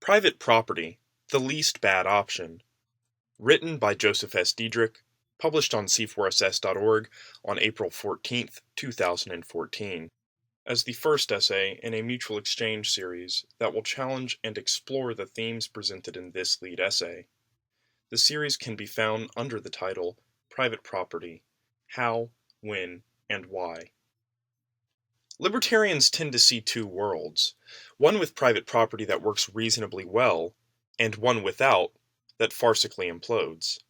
Private Property, the Least Bad Option. Written by Joseph S. Diedrich, published on c4ss.org on April 14, 2014, as the first essay in a mutual exchange series that will challenge and explore the themes presented in this lead essay. The series can be found under the title Private Property: How, When, and Why. Libertarians tend to see two worlds, one with private property that works reasonably well, and one without that farcically implodes.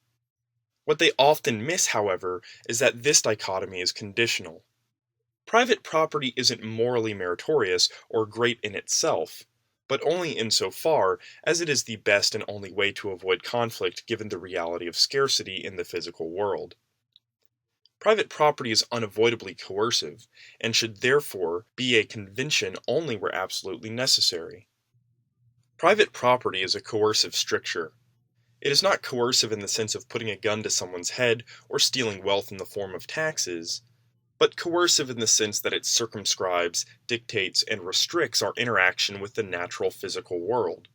What they often miss, however, is that this dichotomy is conditional. Private property isn't morally meritorious or great in itself, but only insofar as it is the best and only way to avoid conflict given the reality of scarcity in the physical world. Private property is unavoidably coercive, and should therefore be a convention only where absolutely necessary. Private property is a coercive stricture. It is not coercive in the sense of putting a gun to someone's head or stealing wealth in the form of taxes, but coercive in the sense that it circumscribes, dictates, and restricts our interaction with the natural physical world.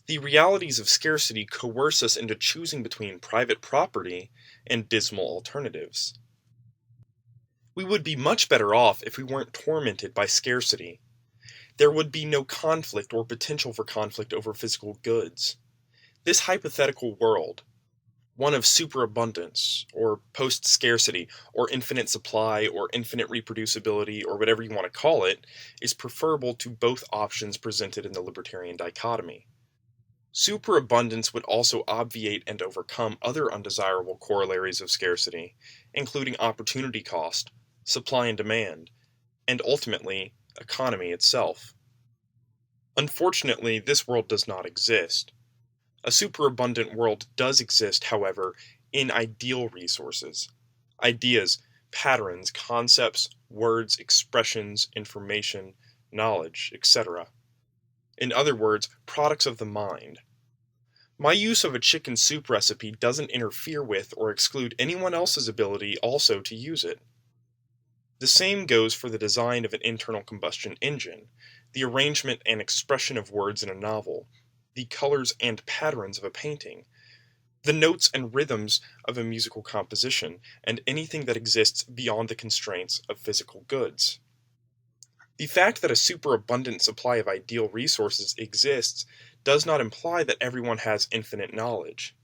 The realities of scarcity coerce us into choosing between private property and dismal alternatives. We would be much better off if we weren't tormented by scarcity. There would be no conflict or potential for conflict over physical goods. This hypothetical world, one of superabundance, or post-scarcity, or infinite supply, or infinite reproducibility, or whatever you want to call it, is preferable to both options presented in the libertarian dichotomy. Superabundance would also obviate and overcome other undesirable corollaries of scarcity, including opportunity cost, supply and demand, and ultimately, economy itself. Unfortunately, this world does not exist. A superabundant world does exist, however, in ideal resources. Ideas, patterns, concepts, words, expressions, information, knowledge, etc. In other words, products of the mind. My use of a chicken soup recipe doesn't interfere with or exclude anyone else's ability also to use it. The same goes for the design of an internal combustion engine, the arrangement and expression of words in a novel, the colors and patterns of a painting, the notes and rhythms of a musical composition, and anything that exists beyond the constraints of physical goods. The fact that a superabundant supply of ideal resources exists does not imply that everyone has infinite knowledge.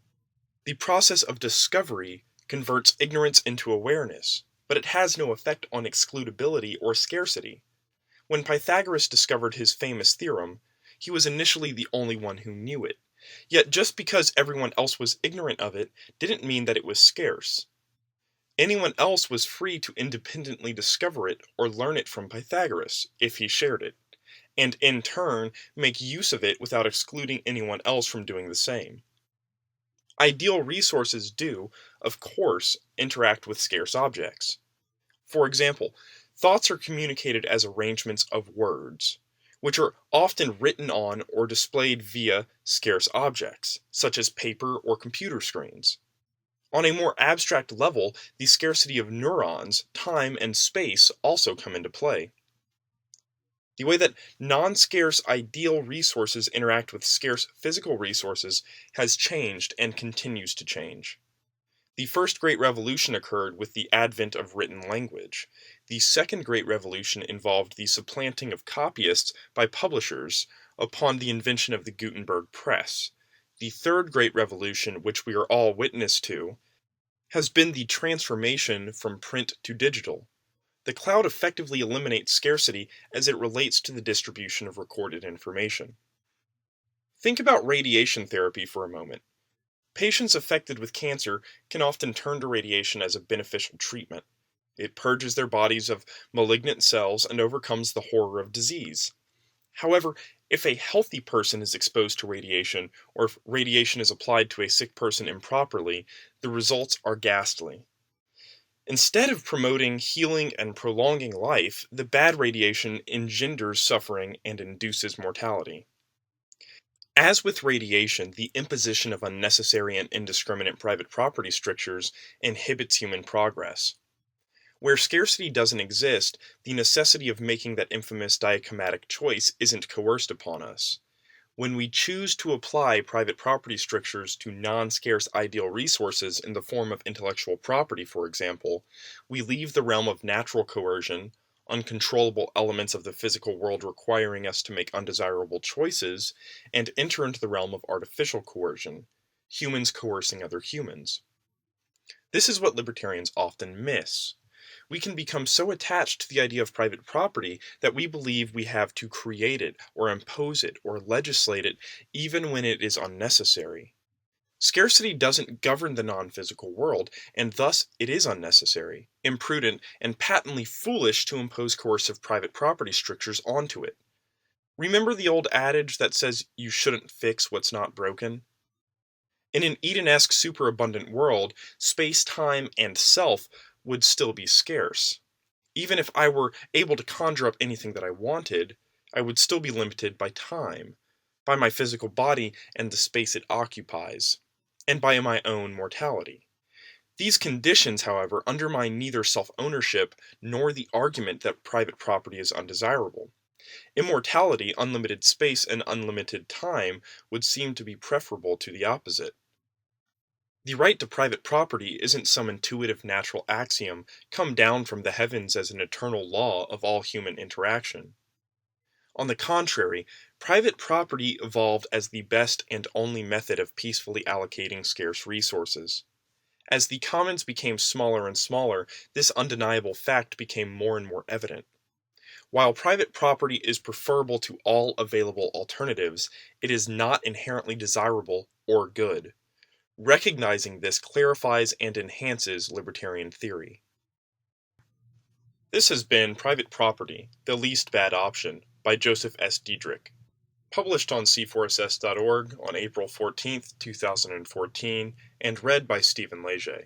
The process of discovery converts ignorance into awareness, but it has no effect on excludability or scarcity. When Pythagoras discovered his famous theorem, he was initially the only one who knew it. Yet just because everyone else was ignorant of it didn't mean that it was scarce. Anyone else was free to independently discover it or learn it from Pythagoras, if he shared it, and in turn make use of it without excluding anyone else from doing the same. Ideal resources do, of course, interact with scarce objects. For example, thoughts are communicated as arrangements of words, which are often written on or displayed via scarce objects, such as paper or computer screens. On a more abstract level, the scarcity of neurons, time, and space also come into play. The way that non-scarce ideal resources interact with scarce physical resources has changed and continues to change. The first Great Revolution occurred with the advent of written language. The second Great Revolution involved the supplanting of copyists by publishers upon the invention of the Gutenberg press. The third Great Revolution, which we are all witness to, has been the transformation from print to digital. The cloud effectively eliminates scarcity as it relates to the distribution of recorded information. Think about radiation therapy for a moment. Patients affected with cancer can often turn to radiation as a beneficial treatment. It purges their bodies of malignant cells and overcomes the horror of disease. However, if a healthy person is exposed to radiation, or if radiation is applied to a sick person improperly, the results are ghastly. Instead of promoting healing and prolonging life, the bad radiation engenders suffering and induces mortality. As with radiation, the imposition of unnecessary and indiscriminate private property strictures inhibits human progress. Where scarcity doesn't exist, the necessity of making that infamous dichotomic choice isn't coerced upon us. When we choose to apply private property strictures to non-scarce ideal resources in the form of intellectual property, for example, we leave the realm of natural coercion, uncontrollable elements of the physical world requiring us to make undesirable choices, and enter into the realm of artificial coercion, humans coercing other humans. This is what libertarians often miss. We can become so attached to the idea of private property that we believe we have to create it, or impose it, or legislate it, even when it is unnecessary. Scarcity doesn't govern the non-physical world, and thus it is unnecessary, imprudent, and patently foolish to impose coercive private property strictures onto it. Remember the old adage that says you shouldn't fix what's not broken? In an Eden-esque superabundant world, space, time, and self would still be scarce. Even if I were able to conjure up anything that I wanted, I would still be limited by time, by my physical body and the space it occupies, and by my own mortality. These conditions, however, undermine neither self-ownership nor the argument that private property is undesirable. Immortality, unlimited space, and unlimited time would seem to be preferable to the opposite. The right to private property isn't some intuitive natural axiom come down from the heavens as an eternal law of all human interaction. On the contrary, private property evolved as the best and only method of peacefully allocating scarce resources. As the commons became smaller and smaller, this undeniable fact became more and more evident. While private property is preferable to all available alternatives, it is not inherently desirable or good. Recognizing this clarifies and enhances libertarian theory. This has been Private Property, the Least Bad Option, by Joseph S. Diedrich, published on c4ss.org on April 14, 2014, and read by Stephen Leger.